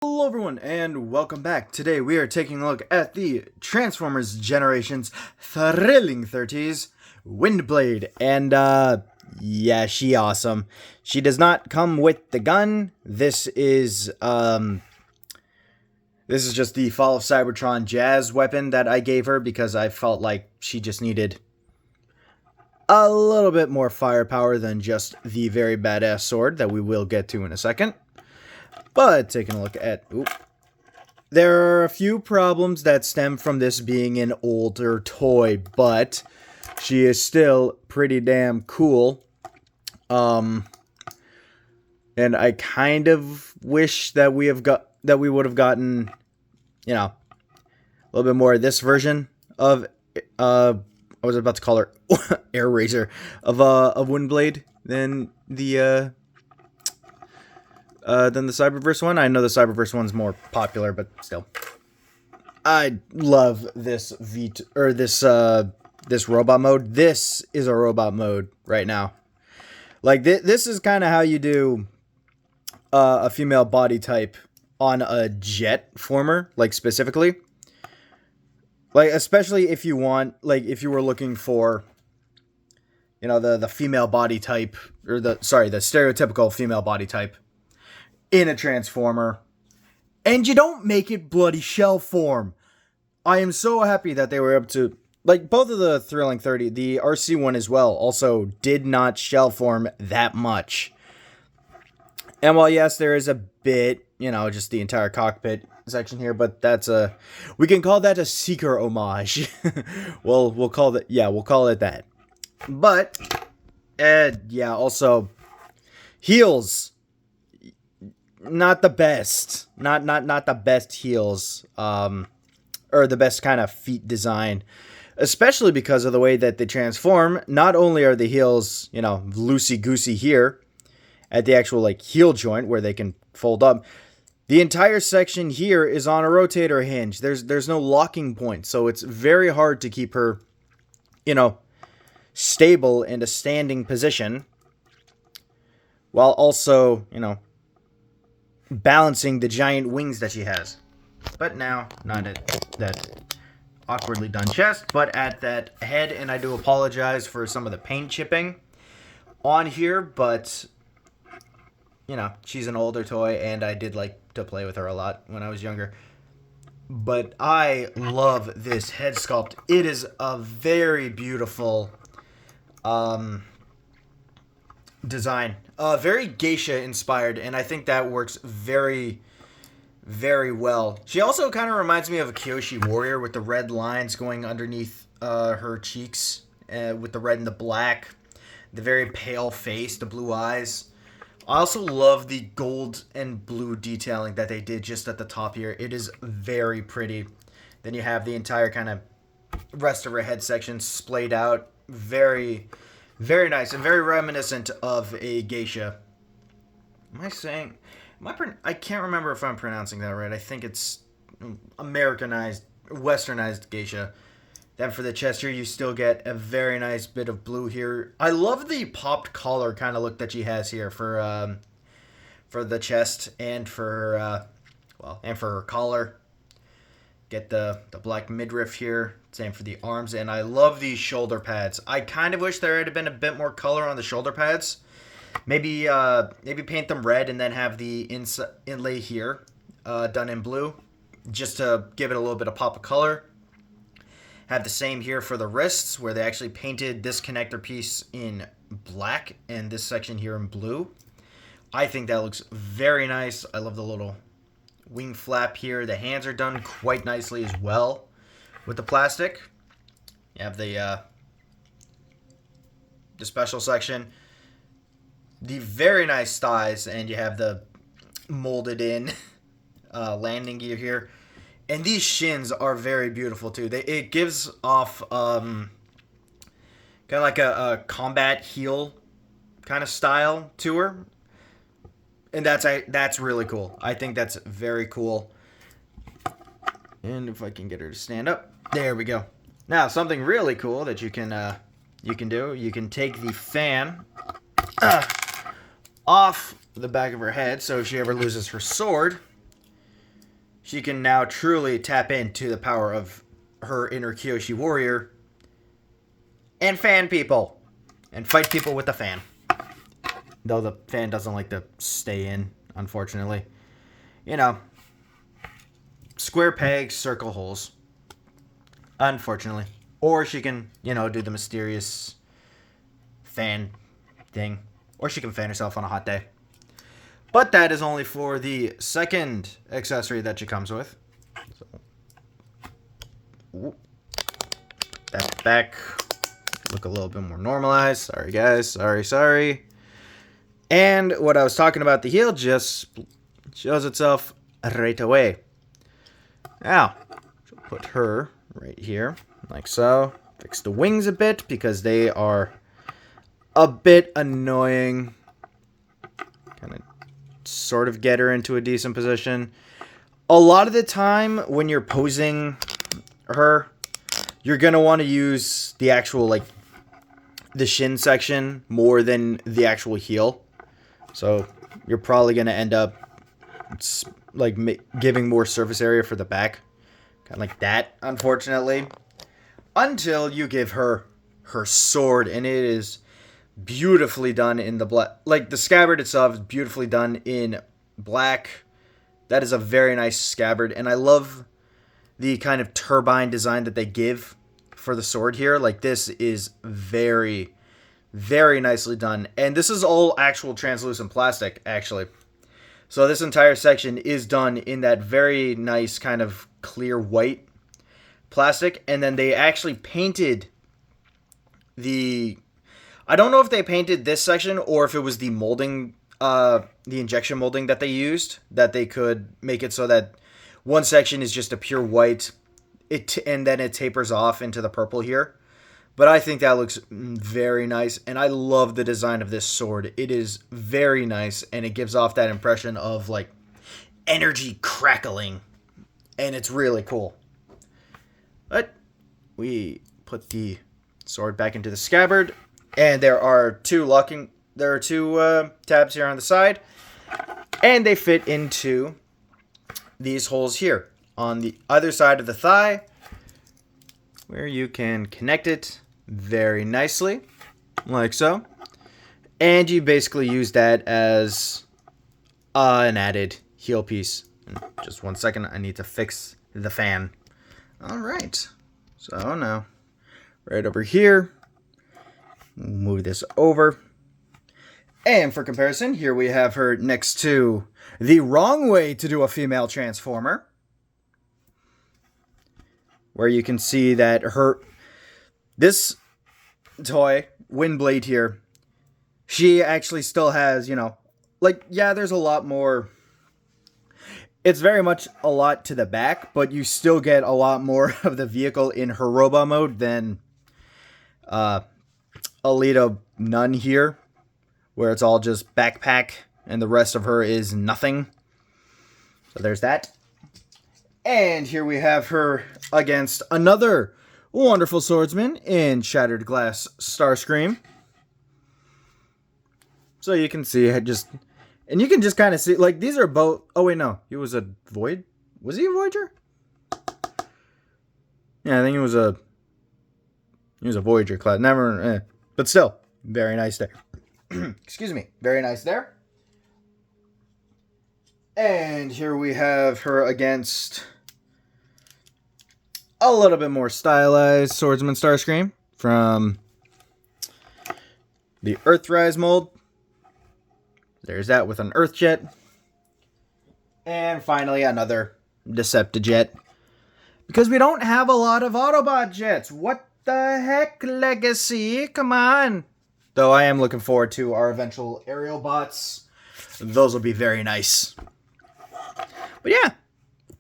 Hello everyone and welcome back. Today we are taking a look at the Transformers Generations thrilling 30s Windblade. And yeah, she awesome. She does not come with the gun. This is just the Fall of Cybertron Jazz weapon that I gave her because I felt like she just needed a little bit more firepower than just the very badass sword that we will get to in a second. But taking a look at there are a few problems that stem from this being an older toy, but she is still pretty damn cool. And I kind of wish that we would have gotten, a little bit more of this version of I was about to call her Air Razor of Windblade than the Cyberverse one. I know the Cyberverse one's more popular, but still. I love this this robot mode. This is a robot mode right now. Like this is kind of how you do a female body type on a jet former, like specifically. Like especially if you want, like if you were looking for, the female body type or the stereotypical female body type in a Transformer, and you don't make it bloody shell form. I am so happy that they were able to, like, both of the Thrilling 30, the RC one as well, also did not shell form that much. And while yes, there is a bit, just the entire cockpit section here, but we can call that a Seeker homage. we'll call it that. But, yeah, also, heels. Not the best. Not the best heels. Or the best kind of feet design. Especially because of the way that they transform. Not only are the heels, loosey-goosey here at the actual, heel joint where they can fold up. The entire section here is on a rotator hinge. There's no locking point. So it's very hard to keep her, stable in a standing position. While also, balancing the giant wings that she has. But now, not at that awkwardly done chest, but at that head, and I do apologize for some of the paint chipping on here, but, she's an older toy, and I did like to play with her a lot when I was younger. But I love this head sculpt. It is a very beautiful design. Very geisha inspired, and I think that works very, very well. She also kind of reminds me of a Kyoshi warrior with the red lines going underneath her cheeks, with the red and the black, the very pale face, the blue eyes. I also love the gold and blue detailing that they did just at the top here. It is very pretty. Then you have the entire kind of rest of her head section splayed out. Very, very nice and very reminiscent of a geisha. I can't remember if I'm pronouncing that right. I think it's Americanized, westernized geisha. Then for the chest here, you still get a very nice bit of blue here. I love the popped collar kind of look that she has here for the chest and for her collar. Get the black midriff here. Same for the arms. And I love these shoulder pads. I kind of wish there had been a bit more color on the shoulder pads. Maybe paint them red and then have the inlay here done in blue. Just to give it a little bit of pop of color. Have the same here for the wrists, where they actually painted this connector piece in black and this section here in blue. I think that looks very nice. I love the little wing flap here. The hands are done quite nicely as well with the plastic. You have the special section. The very nice thighs, and you have the molded in landing gear here. And these shins are very beautiful too. It gives off kind of like a combat heel kind of style to her. And that's really cool. I think that's very cool. And if I can get her to stand up. There we go. Now, something really cool that you can do. You can take the fan off the back of her head, so if she ever loses her sword, she can now truly tap into the power of her inner Kyoshi warrior and fan people and fight people with the fan. Though the fan doesn't like to stay in, unfortunately. You know, square pegs, circle holes. Unfortunately. Or she can, you know, do the mysterious fan thing. Or she can fan herself on a hot day. But that is only for the second accessory that she comes with. So, that back look a little bit more normalized. Sorry, guys. Sorry. And what I was talking about, the heel just shows itself right away. Now, she'll put her right here, like so. Fix the wings a bit because they are a bit annoying. Kind of sort of get her into a decent position. A lot of the time when you're posing her, you're going to want to use the actual, like, the shin section more than the actual heel. So you're probably going to end up, like, giving more surface area for the back. Kind of like that, unfortunately. Until you give her her sword, and it is beautifully done in the black. Like, the scabbard itself is beautifully done in black. That is a very nice scabbard, and I love the kind of turbine design that they give for the sword here. Like, this is very, very nicely done, and this is all actual translucent plastic, actually. So this entire section is done in that very nice kind of clear white plastic, and then they actually painted the... I don't know if they painted this section or if it was the molding, the injection molding that they used, that they could make it so that one section is just a pure white, and then it tapers off into the purple here. But I think that looks very nice, and I love the design of this sword. It is very nice, and it gives off that impression of, like, energy crackling, and it's really cool. But we put the sword back into the scabbard, and there are two tabs here on the side, and they fit into these holes here on the other side of the thigh, where you can connect it very nicely, like so. And you basically use that as an added heel piece. Just 1 second, I need to fix the fan. Alright, so now, right over here, move this over. And for comparison, here we have her next to the wrong way to do a female transformer, where you can see that this toy, Windblade here, she actually still has, you know, like, yeah, there's a lot more. It's very much a lot to the back, but you still get a lot more of the vehicle in her robot mode than Alita Nun here, where it's all just backpack and the rest of her is nothing. So there's that. And here we have her against another wonderful swordsman in Shattered Glass Starscream. So you can see it just... And you can just kind of see... Like, these are both... Oh, wait, no. He was a Void? Was he a Voyager? Yeah, I think he was a... He was a Voyager class. Never... But still, very nice there. Excuse me. Very nice there. And here we have her against a little bit more stylized Swordsman Starscream from the Earthrise mold. There's that with an Earthjet. And finally, another Deceptijet. Because we don't have a lot of Autobot jets. What the heck, Legacy? Come on. Though I am looking forward to our eventual aerial bots. Those will be very nice. But yeah.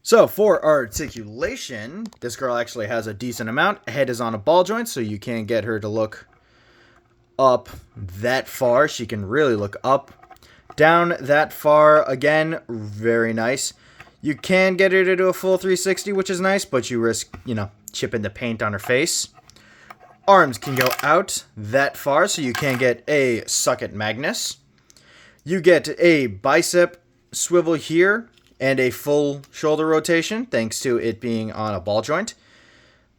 So for articulation, this girl actually has a decent amount. Head is on a ball joint, so you can't get her to look up that far. She can really look up. Down that far, again, very nice. You can get her to do a full 360, which is nice, but you risk, you know, chipping the paint on her face. Arms can go out that far, so you can get a Suck It Magnus. You get a bicep swivel here and a full shoulder rotation, thanks to it being on a ball joint.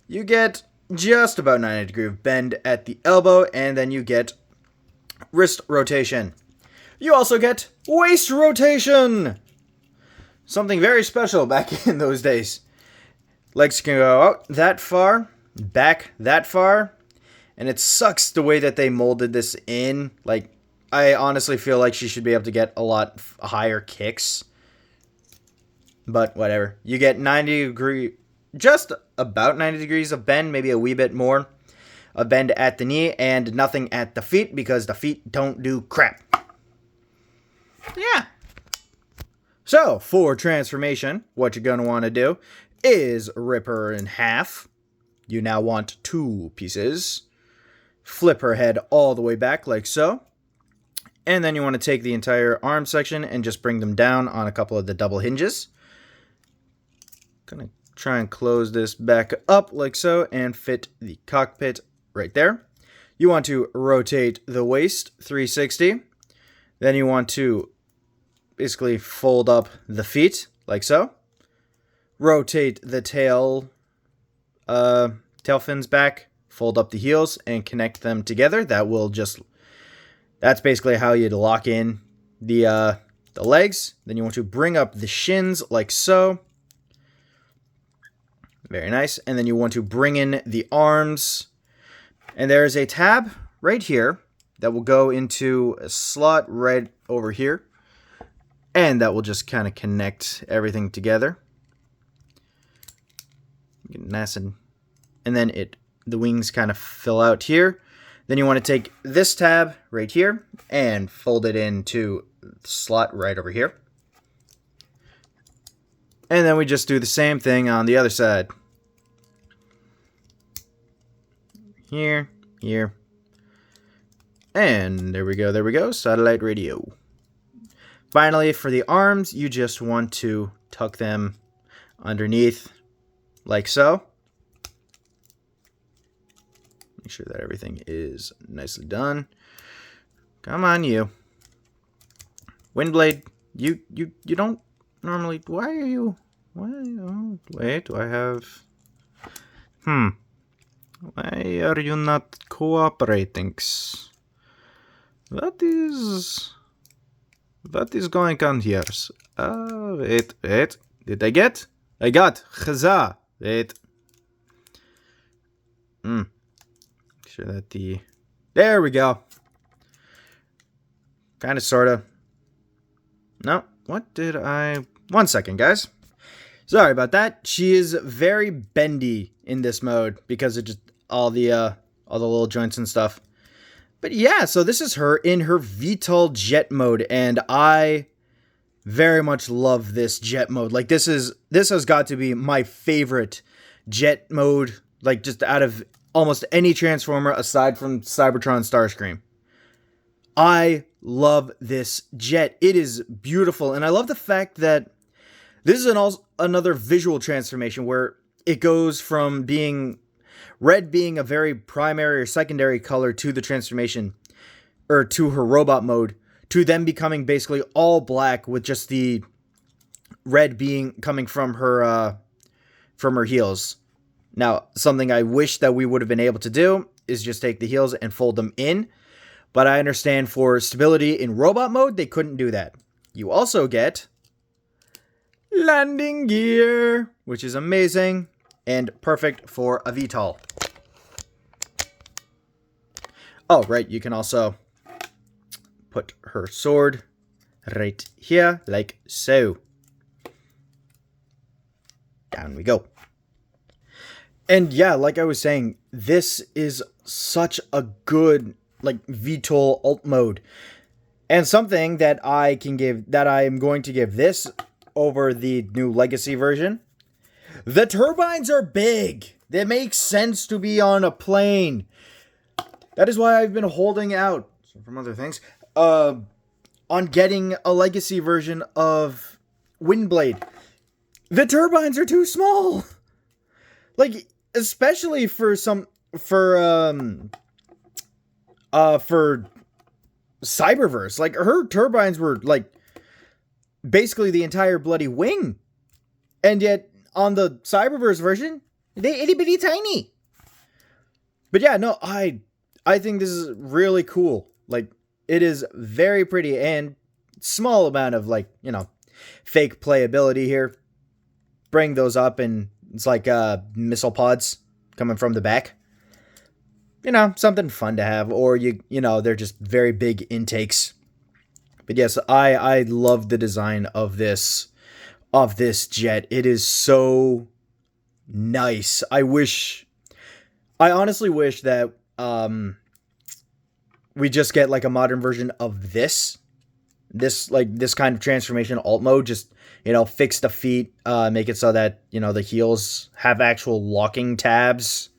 You get just about 90 degree bend at the elbow, and then you get wrist rotation. You also get waist rotation! Something very special back in those days. Legs can go out that far, back that far, and it sucks the way that they molded this in. Like, I honestly feel like she should be able to get a lot higher kicks. But whatever. You get 90 degree, just about 90 degrees of bend, maybe a wee bit more. A bend at the knee and nothing at the feet because the feet don't do crap. Yeah. So, for transformation, what you're going to want to do is rip her in half. You now want 2 pieces. Flip her head all the way back like so. And then you want to take the entire arm section and just bring them down on a couple of the double hinges. Gonna try and close this back up like so and fit the cockpit right there. You want to rotate the waist 360. Then you want to basically fold up the feet like so. Rotate the tail fins back, fold up the heels, and connect them together. That's basically how you'd lock in the legs. Then you want to bring up the shins like so. Very nice. And then you want to bring in the arms. And there is a tab right here that will go into a slot right over here. And that will just kind of connect everything together. Nice and then the wings kind of fill out here. Then you want to take this tab right here and fold it into the slot right over here. And then we just do the same thing on the other side. Here, here. And there we go, satellite radio. Finally, for the arms, you just want to tuck them underneath like so. Make sure that everything is nicely done. Come on, you. Windblade, you don't normally... Why are you... Wait, do I have... Why are you not cooperating? What is going on here? Wait. Did I get? I got. Huzzah. Wait. Make sure that there we go. Kind of, sort of. No. What did I... 1 second, guys. Sorry about that. She is very bendy in this mode because of just all the little joints and stuff. But yeah, so this is her in her VTOL jet mode, and I very much love this jet mode. Like, this has got to be my favorite jet mode, like, just out of almost any Transformer aside from Cybertron Starscream. I love this jet. It is beautiful, and I love the fact that this is another visual transformation where it goes from red being a very primary or secondary color to the transformation, or to her robot mode, to them becoming basically all black with just the red being coming from her heels. Now, something I wish that we would have been able to do is just take the heels and fold them in, but I understand for stability in robot mode, they couldn't do that. You also get landing gear, which is amazing and perfect for a VTOL. Oh, right, you can also put her sword right here, like so. Down we go. And yeah, like I was saying, this is such a good, like, VTOL alt mode. And something that I am going to give this over the new Legacy version. The turbines are big. They make sense to be on a plane. That is why I've been holding out from other things on getting a Legacy version of Windblade. The turbines are too small. Like, especially for Cyberverse. Like, her turbines were like basically the entire bloody wing. And yet, on the Cyberverse version, they itty bitty tiny. But yeah, no, I think this is really cool. Like, it is very pretty and small amount of, like, you know, fake playability here. Bring those up and it's like missile pods coming from the back. You know, something fun to have. Or, you know, they're just very big intakes. But yes, I love the design of this jet. It is so nice. I honestly wish that we just get like a modern version of this kind of transformation alt mode. Just, you know, fix the feet, make it so that, you know, the heels have actual locking tabs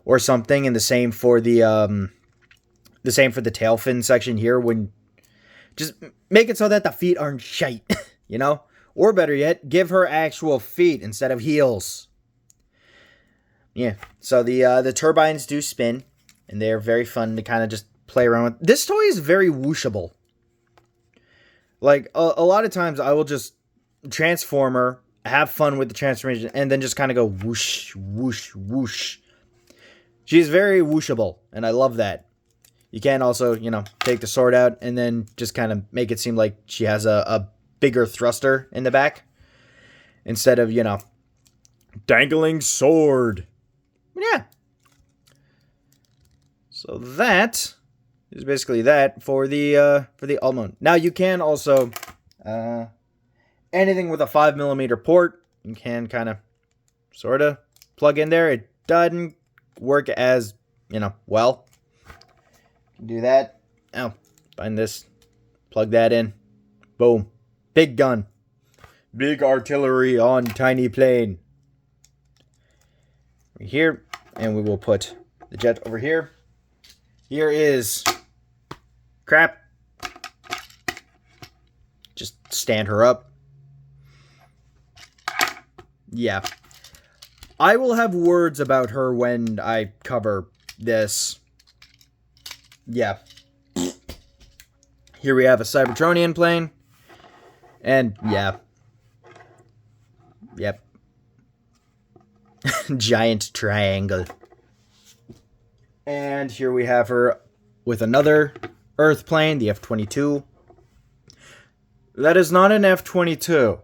or something, and the same for the tail fin section here. When just make it so that the feet aren't shite, you know, or better yet, give her actual feet instead of heels. Yeah, so the turbines do spin, and they're very fun to kind of just play around with. This toy is very whooshable. Like, a lot of times I will just transform her, have fun with the transformation, and then just kind of go whoosh, whoosh, whoosh. She's very whooshable, and I love that. You can also, you know, take the sword out and then just kind of make it seem like she has a bigger thruster in the back. Instead of, you know, dangling sword. Yeah. So that is basically that for the alt mode. Now you can also anything with a 5mm port, you can kind of sort of plug in there. It doesn't work as, you know, well. Do that. Oh, find this. Plug that in. Boom. Big gun. Big artillery on tiny plane. Here, and we will put the jet over here. Here is crap. Just stand her up. Yeah. I will have words about her when I cover this. Yeah. Here we have a Cybertronian plane. And yeah. Yep. Giant triangle. And here we have her with another Earth plane, the F-22. That is not an F-22.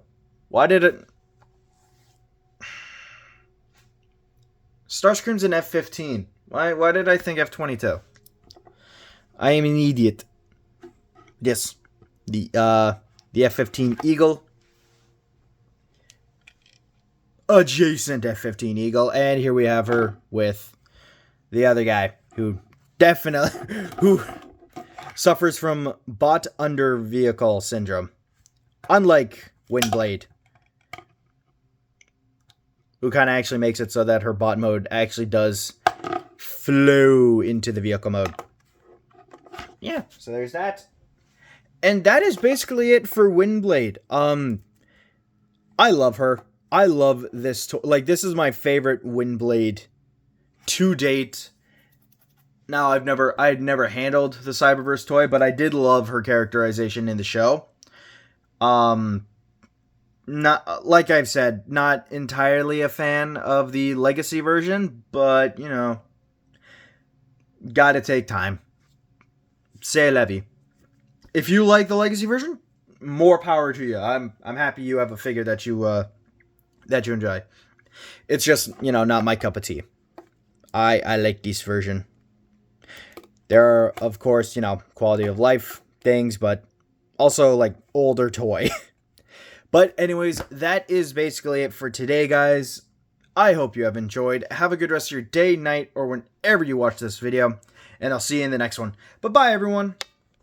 Why did it... Starscream's an F-15. Why did I think F-22? I am an idiot. Yes. The F-15 Eagle. Adjacent F-15 Eagle. And here we have her with the other guy who who suffers from bot under vehicle syndrome. Unlike Windblade, who kind of actually makes it so that her bot mode actually does flow into the vehicle mode. Yeah, so there's that. And that is basically it for Windblade. I love her. I love this toy. Like, this is my favorite Windblade to date. Now, I'd never handled the Cyberverse toy, but I did love her characterization in the show. Not, like I've said, not entirely a fan of the Legacy version, but, you know, gotta take time. C'est la vie. If you like the Legacy version, more power to you. I'm happy you have a figure that you enjoy. It's just, you know, not my cup of tea. I like this version. There are, of course, you know, quality of life things, but also, like, older toy. But anyways, that is basically it for today, guys. I hope you have enjoyed. Have a good rest of your day, night, or whenever you watch this video. And I'll see you in the next one. Bye-bye, everyone.